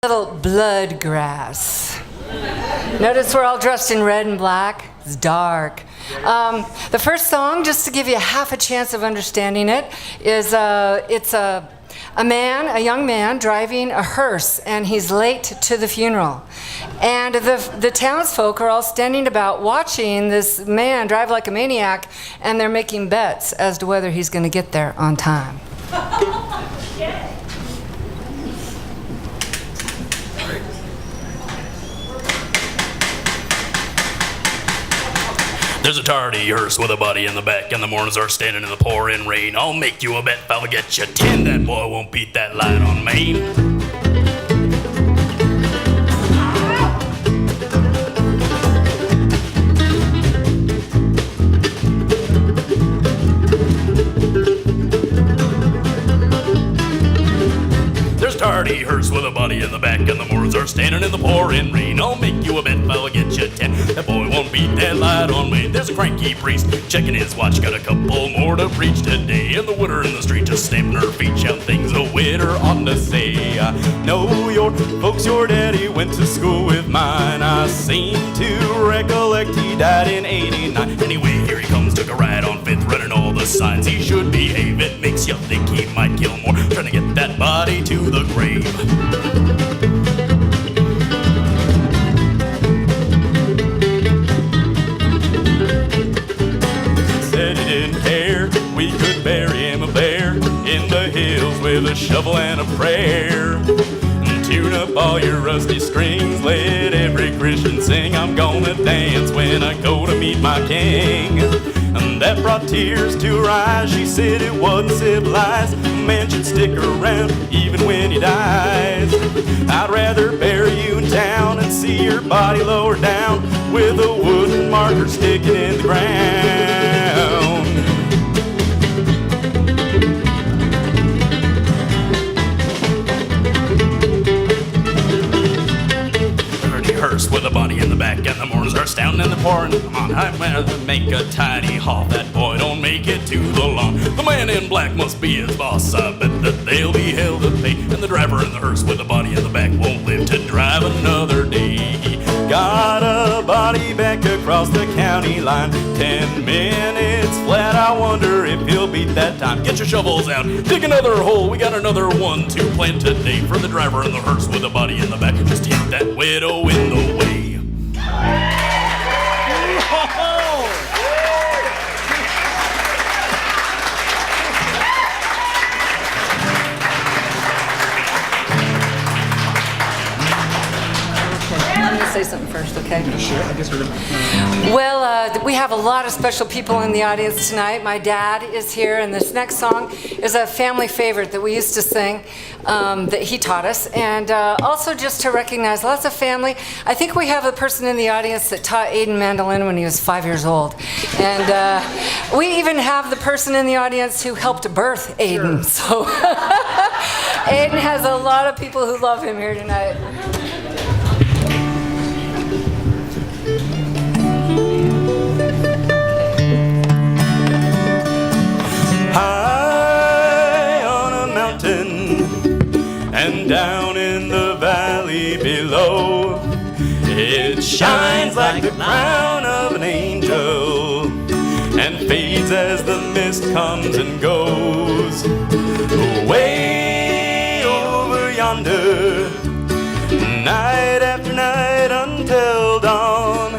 Little Bluegrass. Notice we're all dressed in red and black. It's dark. The first song, just to give you half a chance of understanding it, is it's a young man driving a hearse, and he's late to the funeral. And the townsfolk are all standing about watching this man drive like a maniac, and they're making bets as to whether he's going to get there on time. There's a tardy hearse with a body in the back, and the mourners are standing in the pouring rain. I'll make you a bet if I'll get you 10. That boy won't beat that light on Main. Tardy hearse with a body in the back, and the mourners are standing in the pouring rain. I'll make you a bet if I'll get you 10. That boy won't beat that light on Main. There's a cranky priest checking his watch, got a couple more to preach today. And the widow in the street just stamping her feet, shouting things a widow ought to say. I know your folks, your daddy went to school with mine. I seem to recollect he died in 89. Anyway, here he comes, took a ride on 5th, running all the signs. He should behave, it makes you think he might kill more, trying to get that body to the grave. Said he didn't care, we could bury him a bear in the hills with a shovel and a prayer. Tune up all your rusty strings, let every Christian sing. I'm gonna dance when I go to meet my king. And that brought tears to her eyes. She said it wasn't civilized, a man should stick around even when he dies. I'd rather bury you in town and see your body lower down with a wooden marker sticking in the ground. Hearse with a body in the back, and the mourners are standing in the pouring. Come on, I'm gonna make a tidy haul. That boy don't make it to the lawn. The man in black must be his boss. I bet that they'll be held to pay. And the driver in the hearse with a body in the back won't live to drive another day. He got a body back across the county line, 10 minutes flat. I wonder if he'll beat that time. Get your shovels out, dig another hole. We got another one to plant today for the driver in the hearse with a body in the back. Just hit that widow in the way. I'm going to say something first, okay? Sure, I guess we're going to. Well, we have a lot of special people in the audience tonight. My dad is here, and this next song is a family favorite that we used to sing that he taught us. And also just to recognize lots of family. I think we have a person in the audience that taught Aiden mandolin when he was 5 years old. And we even have the person in the audience who helped birth Aiden. Sure. So Aiden has a lot of people who love him here tonight. High on a mountain and down in the valley below, it shines like the crown of an angel and fades as the mist comes and goes. Way over yonder, night after night until dawn,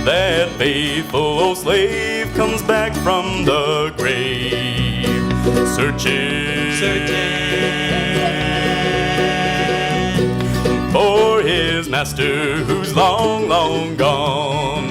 that faithful old slave comes back from the grave, searching for his master who's long, long gone.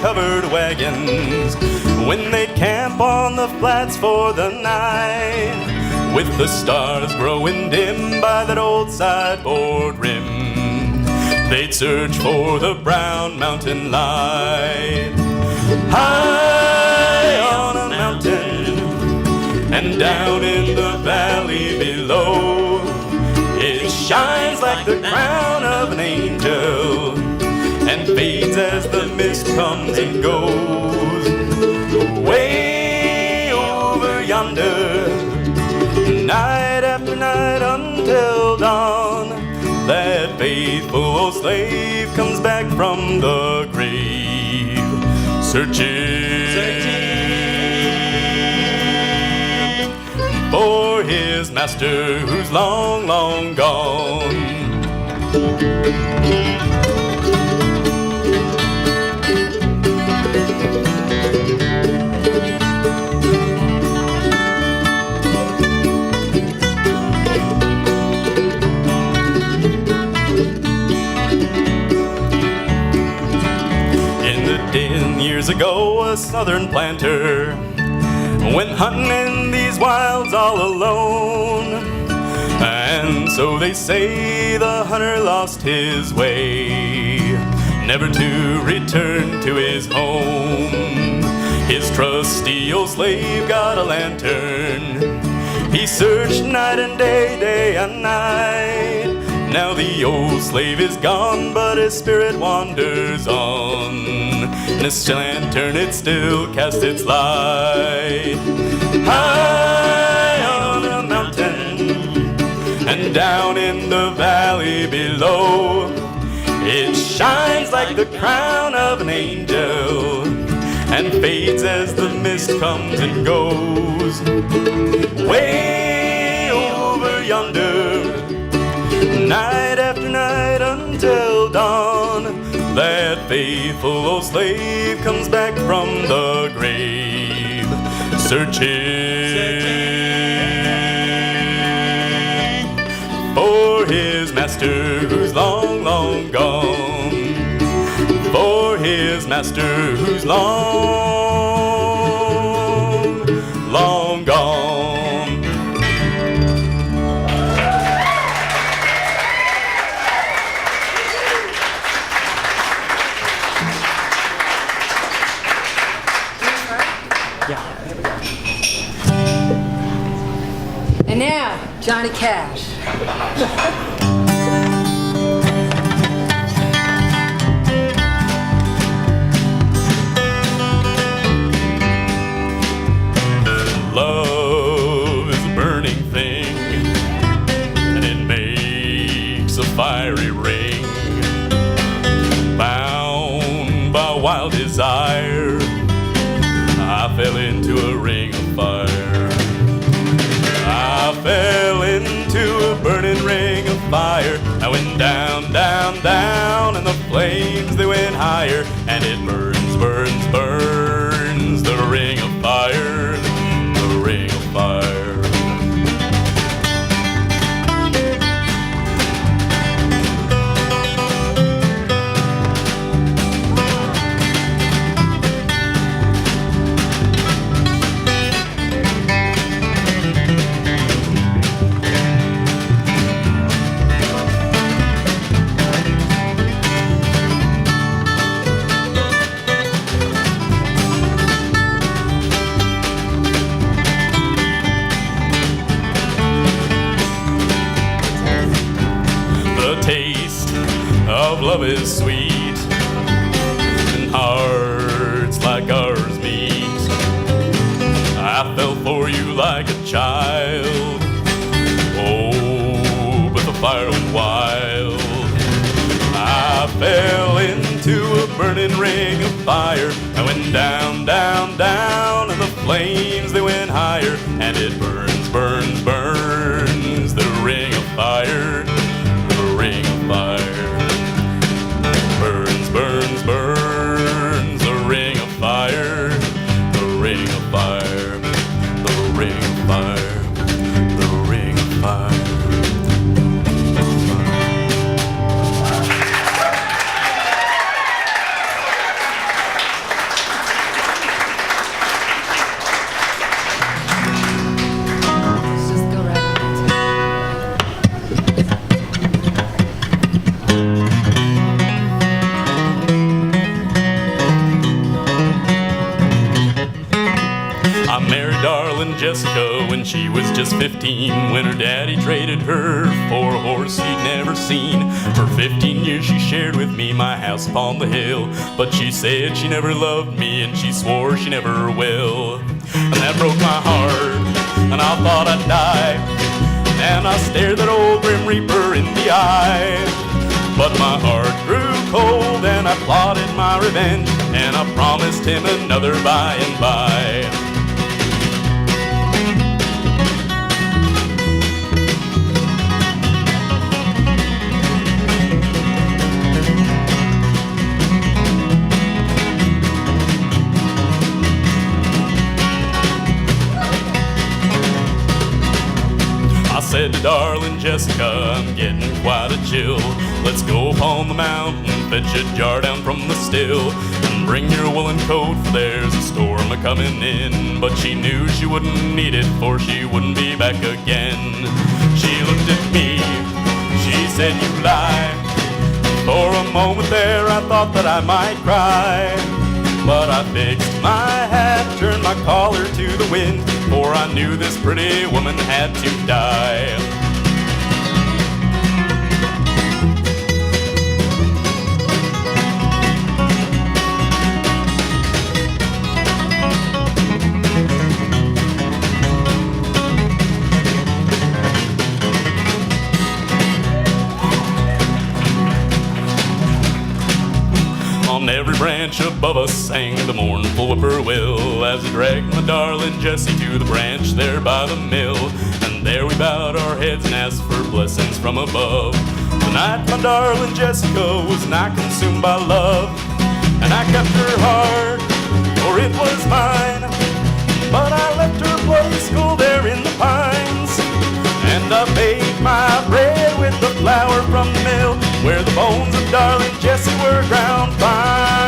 covered wagons when they'd camp on the flats for the night, with the stars growing dim by that old sideboard rim. They'd search for the brown mountain light, high on a mountain and down in the valley below. It shines like the crown of an angel and fades as the mist comes and goes. Way over yonder, night after night until dawn, that faithful old slave comes back from the grave, searching for his master who's long, long gone. Years ago, a southern planter went hunting in these wilds all alone, and so they say the hunter lost his way, never to return to his home. His trusty old slave got a lantern. He searched night and day, day and night. Now the old slave is gone, but his spirit wanders on. And this lantern, it still casts its light, high on a mountain and down in the valley below. It shines like the crown of an angel and fades as the mist comes and goes. Way over yonder, night after night until dawn, that faithful old slave comes back from the grave, searching for his master who's long, long gone, for his master who's long, long gone. And now, Johnny Cash. Love is a burning thing, and it makes a fiery ring. Bound by wild desire, I fell into a ring of fire. I fell into a burning ring of fire. I went down, down, down, and the flames, they went higher. And it burns, burns, burns, the ring of fire, the ring of fire. Love is sweet, and hearts like ours meet. I fell for you like a child. Oh, but the fire went wild. I fell into a burning ring of fire. I went down, down, down, and the flames, they went higher. And it burns, burns, burns, the ring of fire, the ring of fire. Burns, burns, burns, the ring of fire, the ring of fire, the ring of fire, the ring of fire. Jessica when she was just 15, when her daddy traded her for a horse he'd never seen. For 15 years she shared with me my house upon the hill, but she said she never loved me and she swore she never will. And that broke my heart, and I thought I'd die, and I stared that old Grim Reaper in the eye. But my heart grew cold and I plotted my revenge, and I promised him another by and by. I said to darling Jessica, I'm getting quite a chill. Let's go upon the mountain, fetch a jar down from the still, and bring your woolen coat, for there's a storm a-coming in. But she knew she wouldn't need it, for she wouldn't be back again. She looked at me, she said, you lie. For a moment there I thought that I might cry, but I fixed my hat, turned my collar to the wind, for I knew this pretty woman had to die. On every branch above us sang the mournful whippoorwill, as he dragged my darling Jessie to the branch there by the mill. And there we bowed our heads and asked for blessings from above. The night my darling Jessica was nigh consumed by love, and I kept her heart, for it was mine. But I left her play school there in the pines, and I baked my bread with the flour from the mill, where the bones of darling Jessie were ground fine.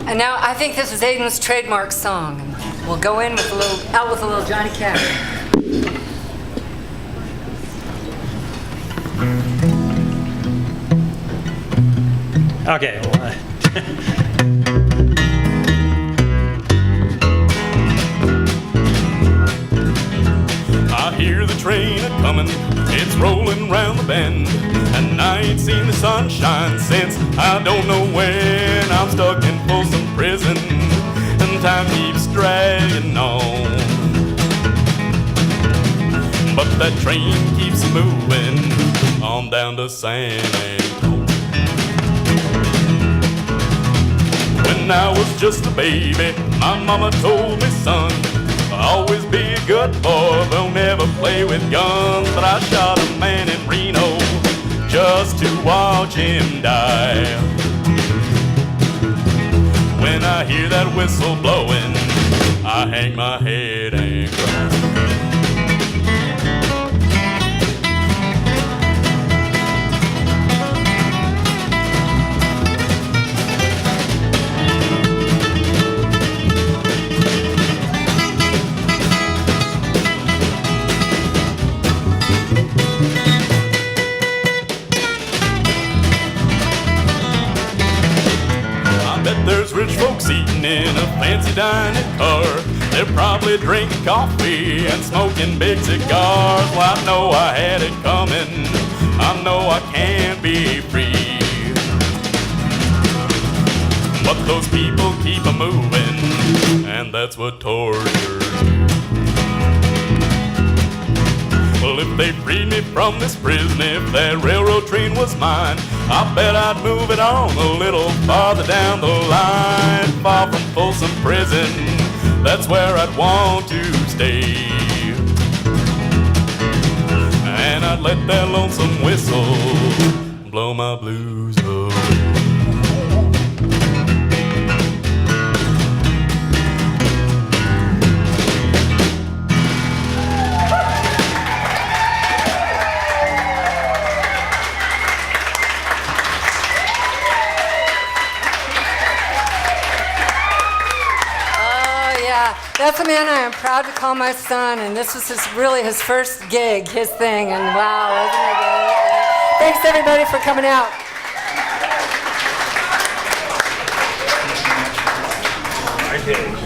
And now I think this is Aiden's trademark song. And we'll go in with out with a little Johnny Cash. Okay. I hear the train a-comin', it's rolling round the bend, and I ain't seen the sunshine since I don't know when. I'm stuck in Folsom prison, and time keeps dragging on, but that train keeps moving on down to San Antonio. When I was just a baby, my mama told me, son, always be a good boy, don't ever play with guns. But I shot a man in Reno just to watch him die. When I hear that whistle blowing, I hang my head and cry. There's rich folks eating in a fancy dining car. They're probably drinking coffee and smoking big cigars. Well, I know I had it coming, I know I can't be free, but those people keep a moving, and that's what tortures me. Well, if they freed me from this prison, if that railroad train was mine, I bet I'd move it on a little farther down the line. Far from Folsom prison, that's where I'd want to stay. And I'd let that lonesome whistle blow my blues away. Both men I am proud to call my son, and this was really his first gig, his thing, and wow, wasn't it good? Thanks everybody for coming out. Okay.